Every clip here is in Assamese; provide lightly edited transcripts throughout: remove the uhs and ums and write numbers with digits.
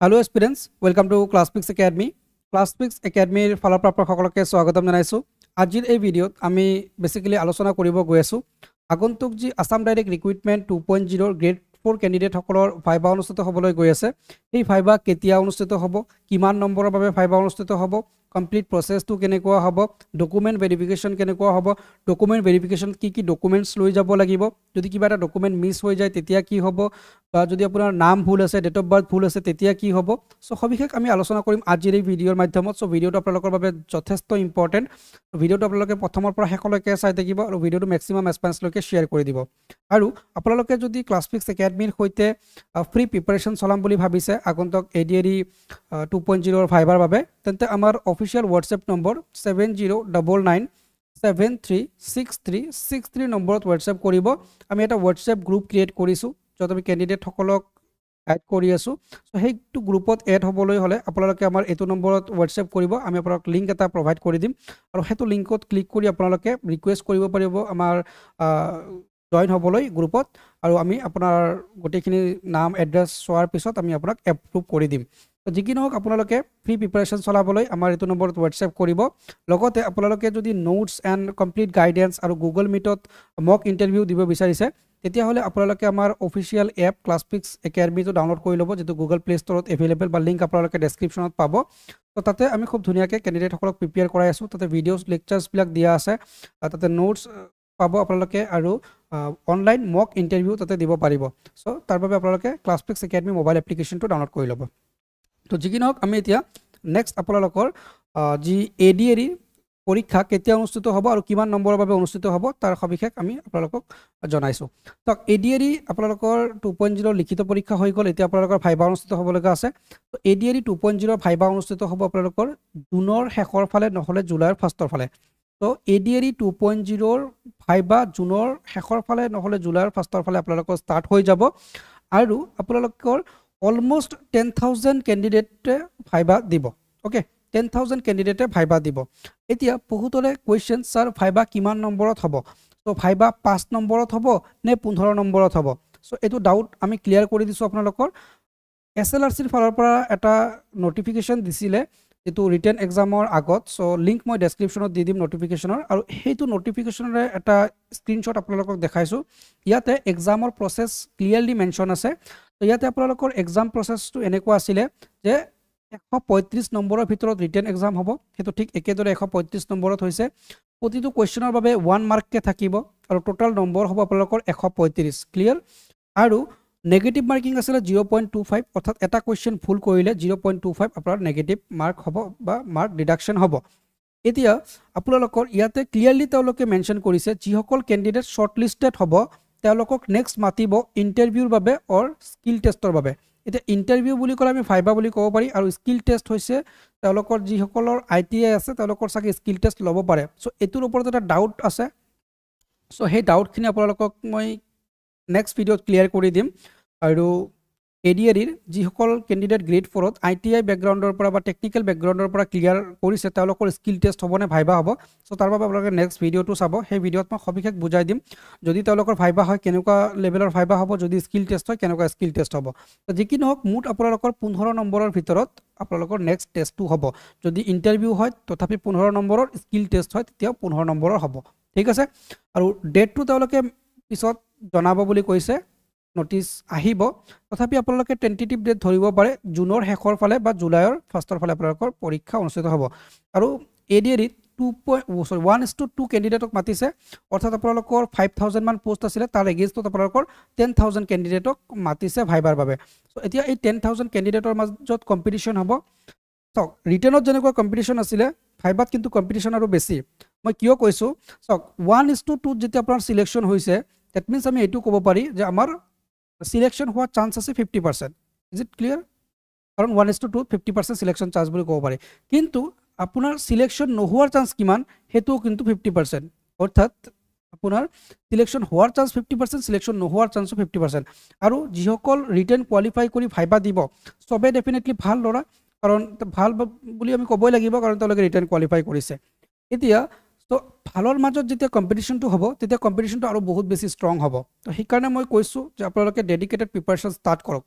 Hello aspirants, welcome to ClassPix Academy. ClassPix Academy ফালৰ পৰা সকলোকে স্বাগতম জনাইছো। আজিৰ এই ভিডিঅ'ত আমি বেসিক্যালি আলোচনা কৰিব গৈ আছো আগন্তুক যি Assam direct recruitment 2.0 grade 4 candidate সকলৰ ভাইবা অনুষ্ঠিত হ'বলৈ গৈ আছে। এই ভাইবা কেতিয়া অনুষ্ঠিত হ'ব, কিমান নম্বৰৰ বাবে ভাইবা অনুষ্ঠিত হ'ব, কমপ্লিট প্ৰসেছটো কেনেকুৱা হ'ব, ডকুমেন্ট ভেৰিফিকেশন কেনেকুৱা হ'ব, ডকুমেন্ট ভেৰিফিকেশন কি ডকুমেন্টস লৈ যাব লাগিব, যদি কিবা এটা ডকুমেন্ট মিস হৈ যায় তেতিয়া কি হ'ব, বা যদি আপোনাৰ নাম ভুল আছে, ডেট অফ বাৰ্থ ভুল আছে তেতিয়া কি হ'ব। সো সবিশেষ আমি আলোচনা কৰিম আজিৰ এই ভিডিঅ'ৰ মাধ্যমত। সো ভিডিঅ'টো আপোনালোকৰ বাবে যথেষ্ট ইম্পৰ্টেন্ট। ভিডিঅ'টো আপোনালোকে প্ৰথমৰ পৰা শেষলৈকে চাই থাকিব আৰু ভিডিঅ'টো ম্যাক্সিমাম এক্সপেন্সলৈকে শেয়াৰ কৰি দিব। আৰু আপোনালোকে যদি ক্লাছপিক্স একাডেমীৰ সৈতে ফ্ৰী প্ৰিপাৰেচন চলাম বুলি ভাবিছে আগন্তুক এডিআৰই 2.0 ভাইবাৰ বাবে, তেন্তে আমাৰ অফিচিয়েল হোৱাটছএপ নম্বৰ 7099736363 নম্বৰত হোৱাটছএপ কৰিব। আমি এটা হোৱাটছএপ গ্ৰুপ ক্ৰিয়েট কৰিছো য'ত আমি ক্যান্ডিডেট সকলক এড কৰি আছো। সো সেইটো গ্ৰুপত এড হ'বলৈ হলে আপোনালোকে আমাৰ এটো নম্বৰত হোৱাটছএপ কৰিব। আমি আপোনাক লিংক এটা প্ৰভাইড কৰি দিম আৰু হেতু লিংকত ক্লিক কৰি আপোনালোকে ৰিকুৱেষ্ট কৰিব পাৰিব আমাৰ জয়েন হ'বলৈ গ্ৰুপত, আৰু আমি আপোনাৰ গোটেইখিনি নাম এড্ৰেছ চোৱাৰ পিছত আমি আপোনাক এপ্ৰুভ কৰি দিম। তো যিকি নহওক আপোনালোকে ফ্ৰী প্ৰিপাৰেচন চলাবলৈ আমাৰ এটো নম্বৰত হোৱাটছএপ কৰিব। লগতে আপোনালোকে যদি নোটছ এণ্ড কমপ্লিট গাইডেন্স আৰু গুগল মিটত মক ইণ্টাৰভিউ দিব বিচাৰিছে তেতিয়া হলে আপোনালোকে আমাৰ অফিচিয়েল এপ ক্লাছপিক্স একাডেমীটো ডাউনলোড কৰি ল'ব, যেটো গুগল প্লে ষ্টৰত এভেইলেবল, বা লিংক আপোনালোকে ডেছক্ৰিপশ্যনত পাব। তো তাতে আমি খুব ধুনীয়াকৈ ক্যান্ডিডেট সকলক প্ৰিপেয়াৰ কৰাই আছো। তাতে ভিডিঅ'ছ লেকচাৰ্ছবিলাক দিয়া আছে, তাতে নোটছ পাব আপোনালোকে, আৰু অনলাইন মক ইণ্টাৰভিউ তাতে দিব পাৰিব। সো তাৰ বাবে আপোনালোকে ক্লাছপিক্স একাডেমী মোবাইল এপ্লিকেশ্যনটো ডাউনলোড কৰি ল'ব। তো যিকি নহওক আমি এতিয়া নেক্সট আপোনালোকৰ যি এডিআৰই পৰীক্ষা কেতিয়া অনুষ্ঠিত হ'ব আৰু কিমান নম্বৰৰ বাবে অনুষ্ঠিত হ'ব তাৰ সবিশেষ আমি আপোনালোকক জনাইছো। তো এডিআৰই আপোনালোকৰ 2.0 লিখিত পৰীক্ষা হৈ গ'ল, এতিয়া আপোনালোকৰ ভাইবা অনুষ্ঠিত হ'ব লগা আছে। তো এডিআৰই 2.0 ভাইবা অনুষ্ঠিত হ'ব আপোনালোকৰ জুনৰ শেষৰ ফালে নহলে জুলাইৰ ফাৰ্ষ্টৰ ফালে। তো এডিআৰই 2.0 ভাইবা জুনৰ শেষৰ ফালে নহলে জুলাইৰ ফাৰ্ষ্টৰ ফালে আপোনালোকৰ ষ্টাৰ্ট হৈ যাব, আৰু আপোনালোকৰ অলমোষ্ট 10,000 ক্যান্ডিডেটে ভাইবা দিব। ওকে, 10,000 ক্যান্ডিডেটে ভাইবা দিব। এতিয়া বহুতৰে কোৱেশ্চন, স্যাৰ ভাইবা কিমান নম্বৰত হ'ব, তো ভাইবা 5 নম্বৰত হ'ব নে 15 নম্বৰত হ'ব। সো এটো ডাউট আমি ক্লিয়াৰ কৰি দিছো আপোনালোকৰ। এছএলআৰচিৰ ফালৰ পৰা এটা নটিফিকেশন দিছিলে যেটো ৰিটেন এক্সামৰ আগত। সো লিংক মই ডেছক্ৰিপশ্যনত দি দিম নটিফিকেশনৰ, আৰু সেইটো নটিফিকেশনৰে এটা স্ক্ৰীনশ্বট আপোনালোকক দেখাইছো। ইয়াতে এক্সামৰ প্ৰসেছ ক্লিয়াৰলি মেনশ্যন আছে। তো ইয়াতে আপোনালোকৰ এক্সাম প্ৰসেছটো এনেকুৱা আছিলে যে 135 নম্বৰৰ ভিতৰত ৰিটেন এক্সাম হ'ব, সেইটো ঠিক একেদৰে 135 নম্বৰত হৈছে। প্ৰতিটো কুৱেশ্যনৰ বাবে 1 মাৰ্ককে থাকিব আৰু টোটাল নম্বৰ হ'ব আপোনালোকৰ 135। ক্লিয়াৰ? আৰু নেগেটিভ মাৰ্কিং আছিলে 0.25, অৰ্থাৎ এটা কুৱেশ্যন ভুল কৰিলে 0.25 আপোনাৰ নেগেটিভ মাৰ্ক হ'ব বা মাৰ্ক ডিডাকশ্যন হ'ব। এতিয়া আপোনালোকৰ ইয়াতে ক্লিয়াৰলি তেওঁলোকে মেনশ্যন কৰিছে যিসকল ক্যান্ডিডেট শৰ্টলিষ্টেড হ'ব তেওঁলোকক নেক্সট মাতিব ইণ্টাৰভিউৰ বাবে অৰ স্কিল টেষ্টৰ বাবে। এতিয়া ইণ্টাৰভিউ বুলি ক'লে আমি ভাইবা বুলি ক'ব পাৰি, আৰু স্কিল টেষ্ট হৈছে তেওঁলোকৰ যিসকলৰ ITI আছে তেওঁলোকৰ চাগে স্কিল টেষ্ট ল'ব পাৰে। সো এটোৰ ওপৰত এটা ডাউট আছে। সো সেই ডাউটখিনি আপোনালোকক মই নেক্সট ভিডিঅ'ত ক্লিয়াৰ কৰি দিম। আৰু এডিআৰইৰ যিসকল ক্যান্ডিডেট গ্ৰেড 4ত ITI বেকগ্ৰাউণ্ডৰ পৰা বা টেকনিক্যাল বেকগ্ৰাউণ্ডৰ পৰা ক্লিয়াৰ কৰিছে তেওঁলোকৰ স্কিল টেষ্ট হ'বনে ভাইবা হ'ব। সো তাৰ বাবে আপোনালোকে নেক্সট ভিডিঅ'টো চাব, সেই ভিডিঅ'ত মই সবিশেষ বুজাই দিম। যদি তেওঁলোকৰ ভাইবা হয় কেনেকুৱা লেভেলৰ ভাইবা হ'ব, যদি স্কিল টেষ্ট হয় কেনেকুৱা স্কিল টেষ্ট হ'ব। তো যিকি নহওক মুঠ আপোনালোকৰ 15 নম্বৰৰ ভিতৰত আপোনালোকৰ নেক্সট টেষ্টটো হ'ব। যদি ইণ্টাৰভিউ হয় তথাপি 15 নম্বৰৰ, স্কিল টেষ্ট হয় তেতিয়াও 15 নম্বৰৰ হ'ব। ঠিক আছে? আৰু ডেটটো তেওঁলোকে পিছত জনাব বুলি কৈছে, নটিচ আহিব। তথাপি আপোনালোকে টেন্টেটিভ ডেট ধৰিব পাৰে জুনৰ শেষৰ ফালে বা জুলাইৰ ফাৰ্ষ্টৰ ফালে আপোনালোকৰ পৰীক্ষা অনুষ্ঠিত হ'ব। আৰু এডিআৰই 1:2 ক্যান্ডিডেটক মাতিছে, অৰ্থাৎ আপোনালোকৰ 5,000 মান পোষ্ট আছিলে, তাৰ এগেইনষ্টত আপোনালোকৰ 10,000 ক্যান্ডিডেটক মাতিছে ভাইবাৰ বাবে। সো এতিয়া এই 10,000 ক্যান্ডিডেটৰ মাজত কম্পিটিশ্যন হ'ব। চাওক, ৰিটেনত যেনেকুৱা কম্পিটিশ্যন আছিলে ভাইবাত কিন্তু কম্পিটিশ্যন আৰু বেছি। মই কিয় কৈছোঁ, চাওক 1:2 যেতিয়া আপোনাৰ সিলেকশ্যন হৈছে, দ্যাট মিনছ আমি এইটো ক'ব পাৰি যে আমাৰ সিলেকশ্যন হোৱাৰ চান্স আছে 50%। Is it clear? কাৰণ 1:2 50% সিলেকশ্যন চান্স বুলি ক'ব পাৰি। কিন্তু আপোনাৰ সিলেকশ্যন নোহোৱাৰ চান্স কিমান, সেইটো কিন্তু 50%। অৰ্থাৎ আপোনাৰ সিলেকশ্যন হোৱাৰ চান্স 50%, সিলেকশ্যন নোহোৱাৰ চান্সো 50%। আৰু যিসকল ৰিটেন কোৱালিফাই কৰি ভাইবা দিব চবে ডেফিনেটলি ভাল ল'ৰা, কাৰণ ভাল বুলি আমি ক'বই লাগিব কাৰণ তেওঁলোকে ৰিটেন কোৱালিফাই কৰিছে। এতিয়া তো ভালৰ মাজত যেতিয়া কম্পিটিশ্যনটো হ'ব তেতিয়া কম্পিটিশ্যনটো আৰু বহুত বেছি ষ্ট্ৰং হ'ব। তো সেইকাৰণে মই কৈছোঁ যে আপোনালোকে ডেডিকেটেড প্ৰিপাৰেশ্যন ষ্টাৰ্ট কৰক।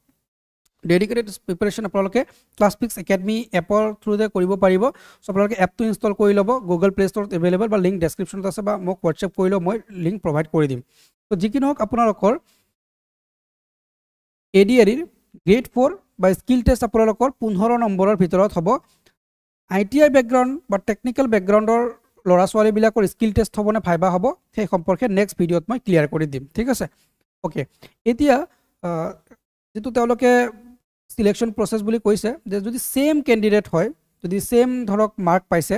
ডেডিকেটেড প্ৰিপাৰেশ্যন আপোনালোকে ক্লাছফিক্স একাডেমি এপৰ থ্ৰুতে কৰিব পাৰিব সো আপোনালোকে এপটো ইনষ্টল কৰি ল'ব গুগল প্লে ষ্টৰত এভেইলেবল বা লিংক ডেছক্ৰিপশ্যনত আছে বা মোক হোৱাটছএপ কৰি লওক মই লিংক প্ৰভাইড কৰি দিম তো যিকি নহওক আপোনালোকৰ এডিআৰিৰ গ্ৰেড 4 বা স্কিল টেষ্ট আপোনালোকৰ 15 নম্বৰৰ ভিতৰত হ'ব আইটিআই বেকগ্ৰাউণ্ড বা টেকনিক্যাল বেকগ্ৰাউণ্ডৰ ল'ৰা ছোৱালীবিলাকৰ স্কিল টেষ্ট হ'ব নে ভাইবা হ'ব সেই সম্পৰ্কে নেক্সট ভিডিঅ'ত মই ক্লিয়াৰ কৰি দিম ঠিক আছে ওকে এতিয়া যেটো তেওঁলোকে সিলেকশন প্ৰসেস বুলি কৈছে যে যদি সেম ক্যান্ডিডেট হয় যদি সেম ধৰক মাৰ্ক পাইছে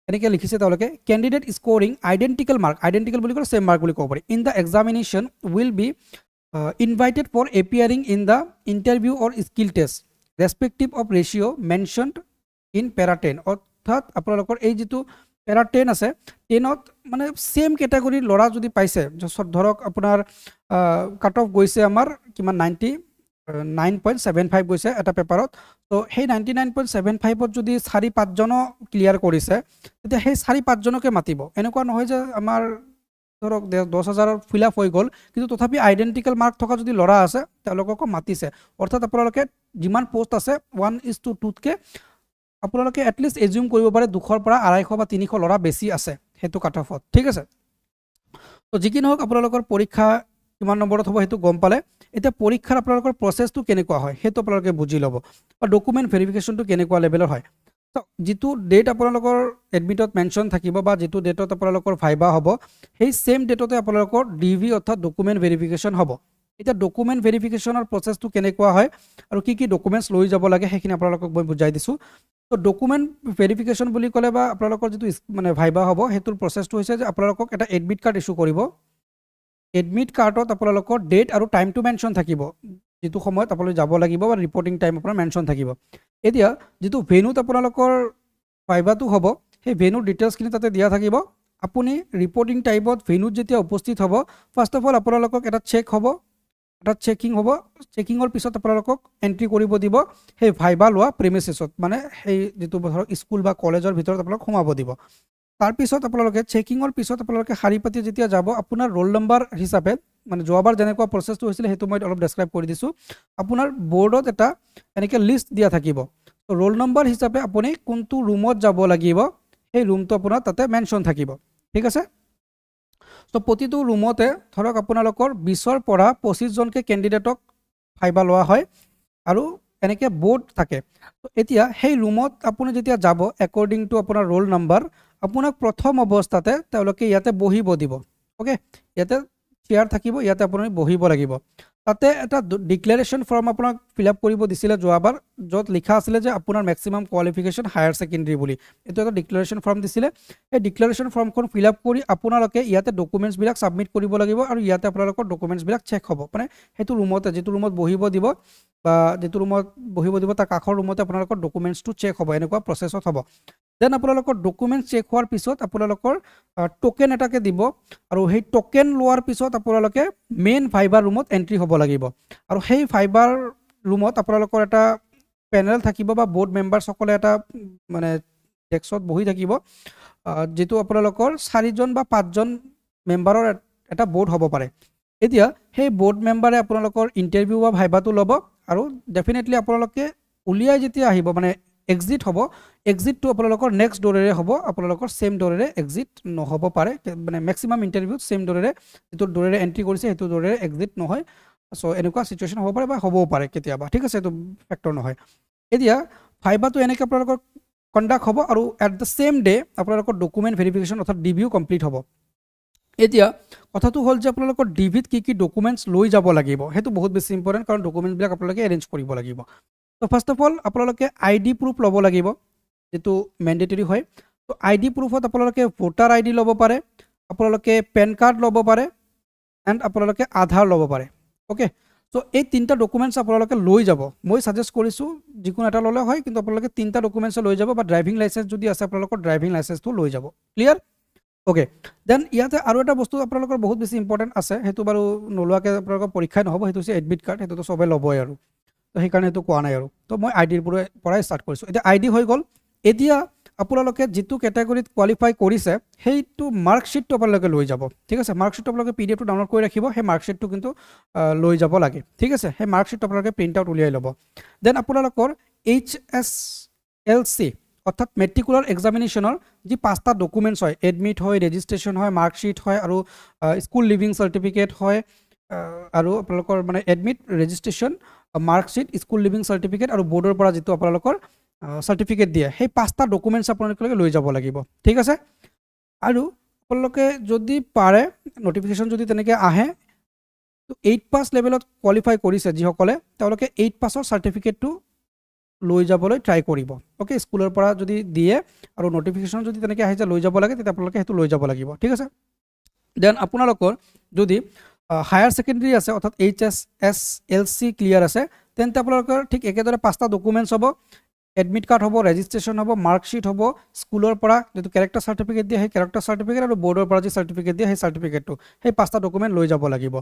এনেকে লিখিছে তেওঁলোকে candidate scoring identical mark identical বুলি কলে সেম মাৰ্ক বুলি ক'ব পাৰি in the examination will be invited for appearing in the interview or skill test respective of ratio mentioned in para 10 অর্থাৎ আপোনালোকৰ এই যেটো para 10 আছে 10ত মানে সেম ক্যাটাগৰি লৰা যদি পাইছে ধৰক আপোনাৰ কাট অফ গৈছে আমাৰ কিমান 99.75 গৈছে এটা পেপাৰত তো সেই 99.75 ত যদি 4-5 জন ক্লিয়াৰ কৰিছে তেতিয়া সেই 4-5 জনকে মাতিব এনেকুৱা নহয় যে আমাৰ ধৰক 10,000 ফিল আপ হৈ গল কিন্তু তথাপি আইডেন্টিক্যাল মাৰ্ক থকা যদি লৰা আছে তেওঁলোকক মাতিছে অৰ্থাৎ আপোনালোকে যিমান পোষ্ট আছে 1:2 কে আপোনালোকে এটলিষ্ট এজিউম কৰিব পাৰে 200 পৰা 250 বা 300 লৰা বেছি আছে হেতু কাট অফত ঠিক আছে তো যিকি নহওক আপোনালোকৰ পৰীক্ষা কিমান নম্বৰত হ'ব হেতু গম পালে এটা পৰীক্ষাৰ আপোনালোকৰ প্ৰসেসটো কেনেকুৱা হয় হেতু আপোনালোকে বুজি ল'ব বা ডকুমেন্ট ভেৰিফিকেশনটো কেনেকুৱা লেভেলৰ হয় তো যেটো ডেট আপোনালোকৰ এডমিটত মেনশন থাকিব বা যেটো ডেটত আপোনালোকৰ ভাইবা হ'ব সেই সেম ডেটতে আপোনালোকৰ ডিভি অৰ্থাৎ ডকুমেন্ট ভেৰিফিকেশন হ'ব এটা ডকুমেন্ট ভেৰিফিকেশনৰ প্ৰসেসটো কেনেকুৱা হয় আৰু কি ডকুমেন্টস লৈ যাব লাগে হেখিনি আপোনালোকক মই বুজাই দিছো তো ডকুমেন্ট ভেৰিফিকেশন বুলি ক'লে বা আপোনালোকৰ যেটো মানে ভাইবা হ'ব হেতুৰ প্ৰসেসটো হৈছে যে আপোনালোকক এটা এডমিট কাৰ্ড ইস্যু কৰিব এডমিট কাৰ্ডত আপোনালোকৰ ডেট আৰু টাইমটো মেনশন থাকিব যেটো সময়ত আপোনালোক যাব লাগিব বা ৰিপৰ্টিং টাইম আপোনাৰ মেনশন থাকিব এতিয়া যেটো ভেনুত আপোনালোকৰ ভাইবাটো হ'ব সেই ভেনুৰ ডিটেইলছখিনি তাতে দিয়া থাকিব আপুনি ৰিপৰ্টিং টাইমত ভেনুত যেতিয়া উপস্থিত হ'ব ফাৰ্স্ট অফ অল আপোনালোকক এটা চেক হ'ব এটা চেকিং হ'ব চেকিংৰ পিছত আপোনালোকক এন্ট্ৰি কৰিব দিব সেই ভাইবা লোৱা প্ৰিমিসেছত মানে সেই যেটো ধৰক স্কুল বা কলেজৰ ভিতৰত আপোনালোক সোমাব দিব তাৰ পিছত আপোনালোকে চেকিংৰ পিছত আপোনালোকে হাৰিপাতি যেতিয়া যাব আপোনাৰ ৰোল নম্বৰ হিচাপে মানে যোৱাবাৰ যেনেকুৱা প্ৰসেসটো হৈছিল হেতু মই অলপ ডেসক্ৰাইব কৰি দিছো আপোনাৰ বোৰ্ডত এটা এনেকে লিষ্ট দিয়া থাকিব তো ৰোল নম্বৰ হিচাপে আপুনি কোনটো ৰুমত যাব লাগিব সেই ৰুমটো আপোনাৰ তাতে মেনশন থাকিব ঠিক আছে তো প্ৰতিটো ৰুমতে ধৰক আপোনালোকৰ 20ৰ পৰা 25 জনকে ক্যান্ডিডেটক ভাইবা লোৱা হয় আৰু এনেকে বোৰ্ড থাকে তো এতিয়া সেই ৰুমত আপুনি যেতিয়া যাব একৰ্ডিং টু আপোনাৰ ৰোল নম্বৰ আপোনাক প্ৰথম অৱস্থাতে তেওঁলোকে ইয়াতে বহিব দিব ওকে ইয়াতে চেয়াৰ থাকিব ইয়াতে আপুনি বহিব লাগিব তাতে এটা ডিক্লাৰেশন ফৰ্ম আপোনাক ফিল আপ কৰিব দিছিলে যোৱাবাৰ যত লিখা আছিল যে আপোনাৰ ম্যাক্সিমাম কোৱালিফিকেশন হায়াৰ সেকেন্ডাৰী বুলি এটো এটা ডিক্লাৰেশন ফৰ্ম দিছিলে এই ডিক্লাৰেশন ফৰ্মখন ফিল আপ কৰি আপোনালোকে ইয়াতে ডকুমেন্টস বিলাক সাবমিট কৰিব লাগিব আৰু ইয়াতে আপোনালোকৰ ডকুমেন্টস বিলাক চেক হ'ব মানে হেতু ৰুমতে যেটো ৰুমত বহিব দিব বা যেটো ৰুমত বহিব দিব তাৰ কাখৰ ৰুমতে আপোনালোকৰ ডকুমেন্টসটো চেক হ'ব এনেকুৱা প্ৰসেছত হ'ব দেন আপোনালোকৰ ডকুমেন্টস চেক হোৱাৰ পিছত আপোনালোকৰ টোকেন এটাকে দিব আৰু সেই টোকেন লোৱাৰ পিছত আপোনালোকে মেইন ভাইবা ৰুমত এন্ট্ৰি হ'ব লাগিব আৰু সেই ভাইবাৰ ৰুমত আপোনালোকৰ এটা পেনেল থাকিব বা বোৰ্ড মেম্বাৰ সকলে এটা মানে ডেস্কত বহি থাকিব যেটো আপোনালোকৰ 4 জন বা 5 জন মেম্বাৰৰ এটা বোৰ্ড হ'ব পাৰে এতিয়া সেই বোৰ্ড মেম্বাৰে আপোনালোকৰ ইন্টাৰভিউ বা ভাইবাটো ল'ব আৰু ডেফিনেটলি আপোনালোকে উলিয়াই যেতিয়া আহিব মানে এক্সিট হ'ব এক্সিটটো আপোনালোকৰ নেক্সট ডৰেৰে হ'ব আপোনালোকৰ সেম ডৰেৰে এক্সিট নহব পাৰে মানে ম্যাক্সিমাম ইন্টাৰভিউত সেম ডৰেৰে যেটো ডৰেৰে এন্ট্ৰি কৰিছে হেতু ডৰেৰে এক্সিট নহয় সো এনেকুৱা সিচুৱেচন হ'ব পাৰে বা হ'বও পাৰে কেতিয়াবা ঠিক আছে এটো ফ্যাক্টৰ নহয় এতিয়া ভাইবাটো এনেকৈ আপোনালোকৰ কন্ডাক্ট হ'ব আৰু এট দ্য সেম ডে আপোনালোকৰ ডকুমেন্ট ভেৰিফিকেশন অৰ্থাৎ ডিভিউ কমপ্লিট হ'ব এতিয়া কথাটো হল যে আপোনালোকৰ ডিভিত কি ডকুমেন্টস লৈ যাব লাগিব হেতু বহুত বেছি ইম্পৰ্টেন্ট কাৰণ ডকুমেন্টস বিলাক আপোনালোকে এৰেঞ্জ কৰিব লাগিব তো ফাৰ্স্ট অফ অল আপোনালোকে আইডি প্ৰুফ ল'ব লাগিব যেটো ম্যান্ডেটৰি হয় তো আইডি প্ৰুফত আপোনালোকে ভোটাৰ আইডি ল'ব পাৰে আপোনালোকে পেন কাৰ্ড ল'ব পাৰে এন্ড আপোনালোকে আধাৰ ল'ব পাৰে ওকে তো এই তিনটা ডকুমেন্টস আপোনালোকে লৈ যাব মই সাজেষ্ট কৰিছো যিকোনো এটা ললে হয় কিন্তু আপোনালোকে তিনটা ডকুমেন্টস লৈ যাব বা ড্ৰাইভিং লাইসেন্স যদি আছে আপোনালোকৰ ড্ৰাইভিং লাইসেন্সটো লৈ যাব ক্লিয়াৰ ওকে দেন ইয়াতে আৰু এটা বস্তু আপোনালোকৰ বহুত বেছি ইম্পৰ্টেন্ট আছে হেতু বাৰু নলুৱাকে আপোনালোকৰ পৰীক্ষা নহব হেতু হৈছে এডমিট কাৰ্ড হেতু তো সবে ল'বই আৰু তো সেই কাৰণে হেতু কোৱা নাই আৰু তো মই আইডিৰ পৰাই ষ্টাৰ্ট কৰিছো এতিয়া আইডি হৈ গল এতিয়া আপোনালোকে যিটো কেটেগৰীত কোৱালিফাই কৰিছে সেইটো মাৰ্কশ্বিটটো আপোনালোকে লৈ যাব ঠিক আছে মাৰ্কশ্বিটটো আপোনালোকে PDF টো ডাউনলোড কৰি ৰাখিব সেই মাৰ্কশ্বিটটো কিন্তু লৈ যাব লাগে ঠিক আছে সেই মাৰ্কশ্বিটটো আপোনালোকে প্ৰিণ্ট আউট উলিয়াই ল'ব দেন আপোনালোকৰ HSLC অৰ্থাৎ মেট্ৰিকুলাৰ এক্সামিনেশ্যনৰ যি পাঁচটা ডকুমেণ্টছ হয় এডমিট হয় ৰেজিষ্ট্ৰেশ্যন হয় মাৰ্কশ্বিট হয় আৰু স্কুল লিভিং চাৰ্টিফিকেট হয় আৰু আপোনালোকৰ মানে admit registration marksheet school leaving certificate আৰু বৰ্ডৰ পৰা যিটো আপোনালোকৰ চাৰ্টিফিকেট দিয়ে সেই পাঁচটা ডকুমেণ্টছ আপোনালোকে লৈ যাব লাগিব ঠিক আছে আৰু আপোনালোকে যদি পাৰে নটিফিকেশ্যন যদি তেনেকৈ আহে 8 পাছ লেভেলত কোৱালিফাই কৰিছে যিসকলে তেওঁলোকে 8 পাছৰ চাৰ্টিফিকেটটো লৈ যাবলৈ ট্ৰাই কৰিব ওকে স্কুলৰ পৰা যদি দিয়ে আৰু নটিফিকেশ্যন যদি তেনেকৈ আহে যে লৈ যাব লাগে তেতিয়া আপোনালোকে সেইটো লৈ যাব লাগিব ঠিক আছে দেন আপোনালোকৰ যদি হায়াৰ ছেকেণ্ডেৰী আছে অৰ্থাৎ HSLC ক্লিয়াৰ আছে তেন্তে আপোনালোকৰ ঠিক একেদৰে পাঁচটা ডকুমেণ্টছ হ'ব এডমিট কাৰ্ড হ'ব ৰেজিষ্ট্ৰেশ্যন হ'ব মাৰ্কশ্বিট হ'ব স্কুলৰ পৰা যিটো কেৰেক্টাৰ চাৰ্টিফিকেট দিয়ে সেই কেৰেক্টাৰ চাৰ্টিফিকেট আৰু বৰ্ডৰ পৰা যি চাৰ্টিফিকেট দিয়ে সেই চাৰ্টিফিকেটটো সেই পাঁচটা ডকুমেণ্ট লৈ যাব লাগিব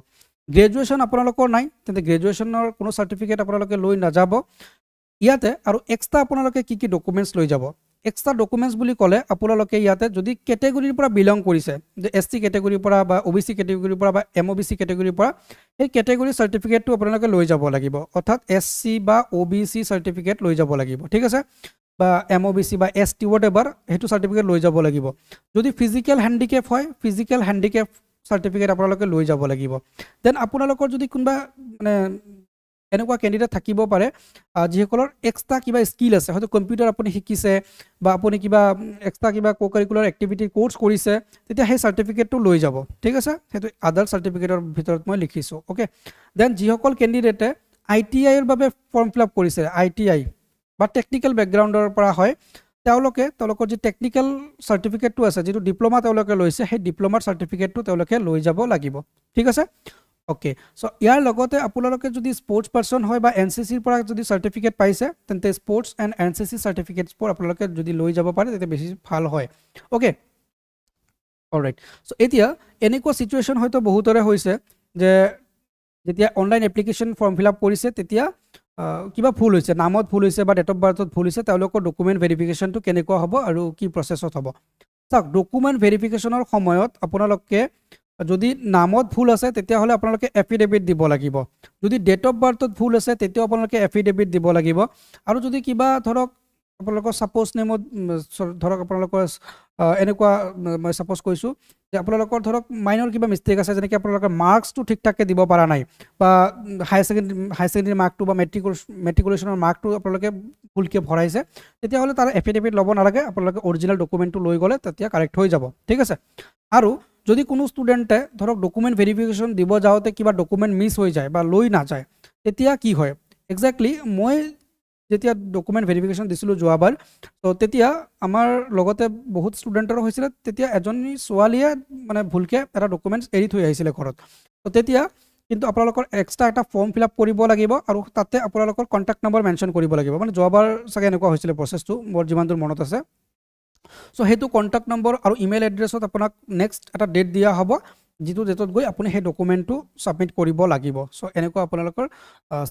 গ্ৰেজুৱেশ্যন আপোনালোকৰ নাই তেন্তে গ্ৰেজুৱেশ্যনৰ কোনো চাৰ্টিফিকেট আপোনালোকে লৈ নাযাব ইয়াতে আৰু এক্সট্ৰা আপোনালোকে কি কি ডকুমেণ্টছ লৈ যাব এক্সট্ৰা ডকুমেণ্টছ বুলি ক'লে আপোনালোকে ইয়াতে যদি কেটেগৰীৰ পৰা বিলং কৰিছে যে SC কেটেগৰীৰ পৰা বা OBC কেটেগৰীৰ পৰা বা MOBC কেটেগৰীৰ পৰা সেই কেটেগৰী চাৰ্টিফিকেটটো আপোনালোকে লৈ যাব লাগিব অৰ্থাৎ SC বা OBC চাৰ্টিফিকেট লৈ যাব লাগিব ঠিক আছে বা MOBC বা ST whatever সেইটো চাৰ্টিফিকেট লৈ যাব লাগিব যদি ফিজিকেল হেণ্ডিকেপ হয় ফিজিকেল হেণ্ডিকেপ চাৰ্টিফিকেট আপোনালোকে লৈ যাব লাগিব দেন আপোনালোকৰ যদি কোনোবা মানে এনেকুৱা কেণ্ডিডেট থাকিব পাৰে যিসকলৰ এক্সট্ৰা কিবা স্কিল আছে হয়তো কম্পিউটাৰ আপুনি শিকিছে বা আপুনি কিবা এক্সট্ৰা কিবা কোকাৰিকুলাৰ এক্টিভিটি কোৰ্চ কৰিছে তেতিয়া সেই চাৰ্টিফিকেটটো লৈ যাব ঠিক আছে সেইটো আদাৰ চাৰ্টিফিকেটৰ ভিতৰত মই লিখিছোঁ ওকে দেন যিসকল কেণ্ডিডেটে ITIৰ বাবে ফৰ্ম ফিল আপ কৰিছে ITI বা টেকনিকেল বেকগ্ৰাউণ্ডৰ পৰা হয় তেওঁলোকৰ যি টেকনিকেল চাৰ্টিফিকেটটো আছে যিটো ডিপ্ল'মা তেওঁলোকে লৈছে সেই ডিপ্ল'মাৰ চাৰ্টিফিকেটটো তেওঁলোকে লৈ যাব লাগিব ঠিক আছে ওকে সো ইয়াৰ লগতে আপোনালোকে যদি স্পৰ্টছ পাৰ্সন হয় বা NCCৰ পৰা যদি চাৰ্টিফিকেট পাইছে তেন্তে স্পৰ্টছ এণ্ড NCC চাৰ্টিফিকেটছবোৰ আপোনালোকে যদি লৈ যাব পাৰে তেতিয়া বেছি ভাল হয় ওকে অলৰাইট সো এতিয়া এনেকুৱা সিচুৱেশ্যন হয়তো বহুতৰে হৈছে যে যেতিয়া online application form fill up কৰিছে তেতিয়া কিবা ভুল হৈছে নামত ভুল হৈছে বা ডেট অফ বাৰ্থত ভুল হৈছে তেওঁলোকৰ ডকুমেণ্ট ভেৰিফিকেশ্যনটো কেনেকুৱা হ'ব আৰু কি প্ৰচেছত হ'ব চাওক ডকুমেণ্ট ভেৰিফিকেশ্যনৰ সময়ত আপোনালোকে যদি নামত ভুল আছে তেতিয়াহ'লে আপোনালোকে এফিডেভিট দিব লাগিব যদি ডেট অফ বাৰ্থত ভুল আছে তেতিয়াও আপোনালোকে এফিডেভিট দিব লাগিব আৰু যদি কিবা ধৰক আপোনালোকৰ সাপোজ নেমত ধৰক আপোনালোকৰ এনেকুৱা মই সাপোজ কৈছোঁ যে আপোনালোকৰ ধৰক মাইনৰ কিবা মিষ্টেক আছে যেনেকৈ আপোনালোকৰ মাৰ্কছটো ঠিক ঠাককৈ দিব পৰা নাই বা হায়াৰ ছেকেণ্ডেৰী মাৰ্কটো বা মেট্ৰিকুলেশ্যনৰ মাৰ্কটো আপোনালোকে ভুলকৈ ভৰাইছে তেতিয়াহ'লে তাৰ এফিডেভিট ল'ব নালাগে আপোনালোকে অৰিজিনেল ডকুমেণ্টটো লৈ গ'লে তেতিয়া কাৰেক্ট হৈ যাব ঠিক আছে আৰু যদি কোনো ষ্টুডেণ্টে ধৰক ডকুমেণ্ট ভেৰিফিকেশ্যন দিব যাওঁতে কিবা ডকুমেণ্ট মিছ হৈ যায় বা লৈ নাযায় তেতিয়া কি হয় এক্সেক্টলি মই যেতিয়া ডকুমেণ্ট ভেৰিফিকেশ্যন দিছিলোঁ যোৱাবাৰ তো তেতিয়া আমাৰ লগতে বহুত ষ্টুডেণ্টৰো হৈছিলে তেতিয়া এজনী ছোৱালীয়ে মানে ভুলকৈ এটা ডকুমেণ্টছ এৰি থৈ আহিছিলে ঘৰত তো তেতিয়া কিন্তু আপোনালোকৰ এক্সট্ৰা এটা ফৰ্ম ফিল আপ কৰিব লাগিব আৰু তাতে আপোনালোকৰ কণ্টেক্ট নম্বৰ মেনশ্যন কৰিব লাগিব মানে যোৱাবাৰ চাগে এনেকুৱা হৈছিলে প্ৰচেছটো মোৰ যিমান দূৰ মনত আছে সো সেইটো কণ্টেক্ট নম্বৰ আৰু ইমেইল এড্ৰেছত আপোনাক নেক্সট এটা ডেট দিয়া হ'ব যিটো ডেটত গৈ আপুনি সেই ডকুমেণ্টটো ছাবমিট কৰিব লাগিব সো এনেকুৱা আপোনালোকৰ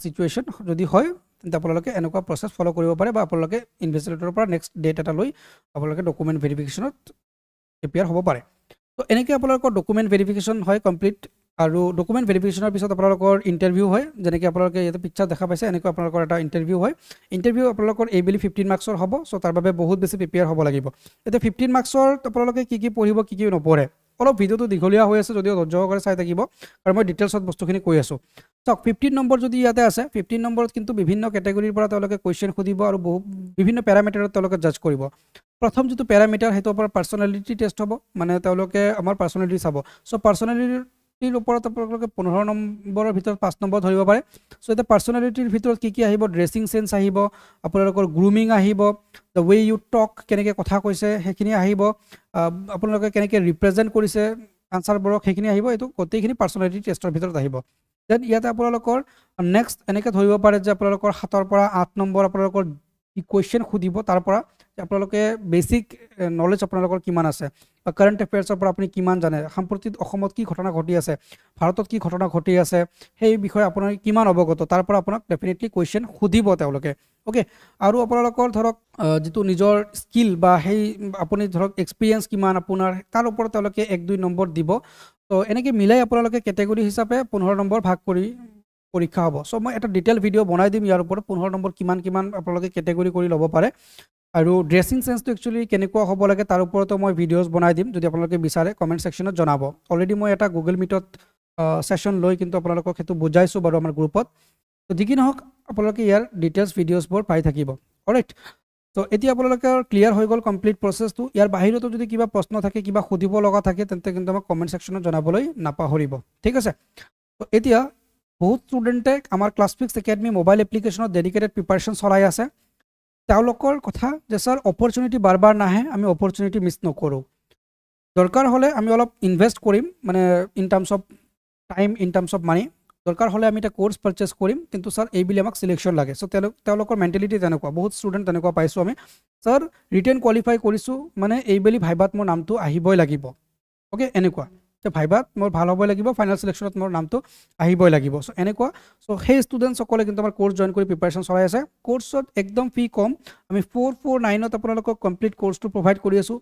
চিটুৱেশ্যন যদি হয় তেন্তে আপোনালোকে এনেকুৱা প্ৰচেছ ফ'ল' কৰিব পাৰে বা আপোনালোকে ইনভেষ্টিগেটৰৰ পৰা নেক্সট ডেট এটা লৈ আপোনালোকে ডকুমেণ্ট ভেৰিফিকেশ্যনত প্ৰিপেয়াৰ হ'ব পাৰে তো এনেকৈ আপোনালোকৰ ডকুমেণ্ট ভেৰিফিকেশ্যন হয় কমপ্লিট আৰু ডকুমেণ্ট ভেৰিফিকেশ্যনৰ পিছত আপোনালোকৰ ইণ্টাৰভিউ হয় যেনেকৈ আপোনালোকে ইয়াতে পিকচাৰ দেখা পাইছে এনেকুৱা আপোনালোকৰ এটা ইণ্টাৰভিউ হয় ইণ্টাৰভিউ আপোনালোকৰ এইবেলি 15 মাৰ্কছৰ হ'ব চ' তাৰ বাবে বহুত বেছি প্ৰিপেয়াৰ হ'ব লাগিব এতিয়া 15 মাৰ্কছৰ আপোনালোকে কি কি পঢ়িব কি কি নপঢ়ে অলপ ভিডিঅ'টো দীঘলীয়া হৈ আছে যদিও ধৈৰ্য সহকাৰে চাই থাকিব আৰু মই ডিটেইলছত বস্তুখিনি কৈ আছোঁ চাওক 15 নম্বৰ যদি ইয়াতে আছে 15 নম্বৰত কিন্তু বিভিন্ন কেটেগৰীৰ পৰা তেওঁলোকে কুৱেশ্যন সুধিব আৰু বিভিন্ন পেৰামিটাৰত তেওঁলোকে জাজ কৰিব প্ৰথম যিটো পেৰামিটাৰ সেইটো আপোনাৰ পাৰ্চনেলিটি টেষ্ট হ'ব মানে তেওঁলোকে আমাৰ পাৰ্চনেলিটি চাব চ' পাৰ্চনেলিটিৰ ওপৰত আপোনালোকে 15 নম্বৰৰ ভিতৰত 5 নম্বৰ ধৰিব পাৰে চ' এতিয়া পাৰ্চনেলিটিৰ ভিতৰত কি আহিব ড্ৰেছিং চেন্স আহিব আপোনালোকৰ গ্ৰুমিং আহিব দ্য ৱে ইউ টক কেনেকৈ কথা কৈছে সেইখিনি আহিব আপোনালোকে কেনেকৈ ৰিপ্ৰেজেণ্ট কৰিছে আনচাৰবোৰক সেইখিনি আহিব এইটো গোটেইখিনি পাৰ্চনেলিটি টেষ্টৰ ভিতৰত আহিব দেন ইয়াতে আপোনালোকৰ নেক্সট এনেকৈ ধৰিব পাৰে যে আপোনালোকৰ 7 পৰা 8 নম্বৰ আপোনালোকৰ কুৱেশ্যন সুধিব তাৰ পৰা যে আপোনালোকে বেসিক নলেজ আপোনালোকৰ কিমান আছে বা কাৰেণ্ট এফেয়াৰ্ছৰ পৰা আপুনি কিমান জানে, সাম্প্ৰতিক অসমত কি ঘটনা ঘটি আছে, ভাৰতত কি ঘটনা ঘটি আছে, সেই বিষয়ে আপোনাৰ কিমান অৱগত, তাৰ পৰা আপোনাক ডেফিনেটলি কুৱেশ্যন সুধিব তেওঁলোকে। ওকে, আৰু আপোনালোকৰ ধৰক যিটো নিজৰ স্কিল বা সেই আপুনি ধৰক এক্সপিৰিয়েঞ্চ কিমান আপোনাৰ, তাৰ ওপৰত তেওঁলোকে 1-2 নম্বৰ দিব। তো এনেকৈ মিলাই আপোনালোকে কেটেগৰী হিচাপে 15 নম্বৰ ভাগ কৰি পৰীক্ষা হ'ব। চ' মই এটা ডিটেইল ভিডিঅ' বনাই দিম ইয়াৰ ওপৰত 15 নম্বৰ কিমান কিমান আপোনালোকে কেটেগৰী কৰি ল'ব পাৰে, আৰু ড্ৰেছিং চেন্সটো একচুৱেলি কেনেকুৱা হ'ব লাগে তাৰ ওপৰতো মই ভিডিঅ'জ বনাই দিম। যদি আপোনালোকে বিচাৰে কমেণ্ট ছেকশ্যনত জনাব। অলৰেডি মই এটা গুগল মিটত ছেশ্যন লৈ কিন্তু আপোনালোকক সেইটো বুজাইছোঁ বাৰু আমাৰ গ্ৰুপত। তো যি কি নহওক আপোনালোকে ইয়াৰ ডিটেইলছ ভিডিঅ'জবোৰ পাই থাকিব। অলৰাইট, তো এতিয়া আপোনালোকৰ ক্লিয়াৰ হৈ গ'ল কমপ্লিট প্ৰচেছটো। ইয়াৰ বাহিৰতো যদি কিবা প্ৰশ্ন থাকে, কিবা সুধিব লগা থাকে, তেন্তে কিন্তু আমাক কমেণ্ট ছেকশ্যনত জনাবলৈ নাপাহৰিব, ঠিক আছে। তো এতিয়া বহুত ষ্টুডেণ্টে আমাৰ ক্লাছফিক্স একাডেমি মোবাইল এপ্লিকেশ্যনত ডেডিকেটেড প্ৰিপাৰেশ্যন চলাই আছে। তেওঁলোকৰ কথা যে ছাৰ অপৰচুনিটি বাৰ বাৰ নাহে, আমি অপৰচুনিটি মিছ নকৰোঁ। দৰকাৰ হ'লে আমি অলপ ইনভেষ্ট কৰিম, মানে in terms of time, in terms of money. দৰকাৰ হ'লে আমি এটা কোৰ্চ পাৰচেছ কৰিম, কিন্তু ছাৰ এইবুলি আমাক চিলেকশ্যন লাগে। চ' তেওঁলোকৰ মেণ্টেলিটি তেনেকুৱা, বহুত ষ্টুডেণ্ট তেনেকুৱা পাইছোঁ আমি। ছাৰ ৰিটেন কোৱালিফাই কৰিছোঁ মানে এইবুলি ভাইবাত মোৰ নামটো আহিবই লাগিব। অ'কে, এনেকুৱা যে ভাইবাত মোৰ ভাল হ'বই লাগিব, ফাইনেল চিলেকশ্যনত মোৰ নামটো আহিবই লাগিব। চ' এনেকুৱা, চ' সেই ষ্টুডেণ্টসকলে কিন্তু আমাৰ কোৰ্চ জইন কৰি প্ৰিপাৰেশ্যন চলাই আছে। কোৰ্চত একদম ফি কম, আমি 449ত আপোনালোকক কমপ্লিট কোৰ্চটো প্ৰভাইড কৰি আছোঁ,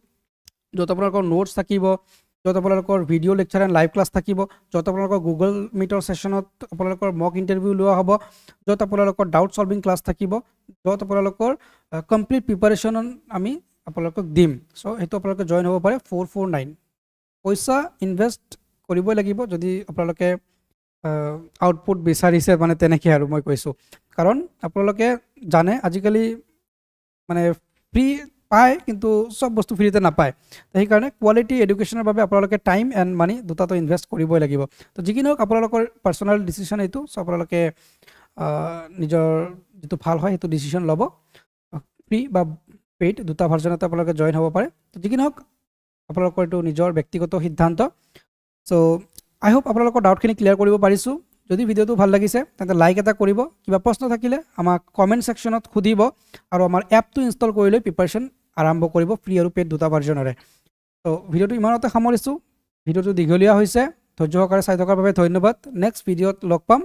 য'ত আপোনালোকৰ নোটছ থাকিব, য'ত আপোনালোকৰ video' lecture and live class থাকিব, য'ত আপোনালোকৰ গুগল মিটৰ ছেশ্যনত আপোনালোকৰ মক ইণ্টাৰভিউ লোৱা হ'ব, য'ত আপোনালোকৰ ডাউট ছলভিং ক্লাছ থাকিব, য'ত আপোনালোকৰ কমপ্লিট প্ৰিপাৰেশ্যন আমি আপোনালোকক দিম। চ' সেইটো আপোনালোকে জইন হ'ব পাৰে 449। পইচা ইনভেষ্ট কৰিবই লাগিব যদি আপোনালোকে আউটপুট বিচাৰিছে, মানে তেনেকৈ আৰু মই কৈছোঁ। কাৰণ আপোনালোকে জানে আজিকালি মানে ফ্ৰী পায়, কিন্তু চব বস্তু ফ্ৰীতে নাপায়। তো সেইকাৰণে কোৱালিটি এডুকেশ্যনৰ বাবে আপোনালোকে টাইম এণ্ড মানি দুটাটো ইনভেষ্ট কৰিবই লাগিব। তো যি কি নহওক আপোনালোকৰ পাৰ্চনেল ডিচিশ্যন এইটো। চ' আপোনালোকে নিজৰ যিটো ভাল হয় সেইটো ডিচিশ্যন ল'ব। ফ্ৰী বা পেইড দুটা ভাৰ্জনতে আপোনালোকে জইন হ'ব পাৰে। তো যি কি নহওক আপোনালোকৰ এইটো নিজৰ ব্যক্তিগত সিদ্ধান্ত। চ' আই হোপ আপোনালোকৰ ডাউটখিনি ক্লিয়াৰ কৰিব পাৰিছোঁ। যদি ভিডিঅ'টো ভাল লাগিছে তেন্তে লাইক এটা কৰিব, কিবা প্ৰশ্ন থাকিলে আমাক কমেণ্ট ছেকশ্যনত সুধিব, আৰু আমাৰ এপটো ইনষ্টল কৰি লৈ প্ৰিপাৰেশ্যন আৰম্ভ কৰিব ফ্ৰী আৰু পেইড দুটা ভাৰ্জনেৰে। তো ভিডিঅ'টো ইমানতে সামৰিছোঁ। ভিডিঅ'টো দীঘলীয়া হৈছে, ধৈৰ্য সহকাৰে চাই থকাৰ বাবে ধন্যবাদ। নেক্সট ভিডিঅ'ত লগ পাম।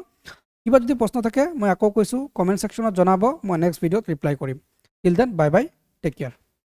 কিবা যদি প্ৰশ্ন থাকে মই আকৌ কৈছোঁ কমেণ্ট ছেকশ্যনত জনাব, মই নেক্সট ভিডিঅ'ত ৰিপ্লাই কৰিম। Till then bye bye, take care.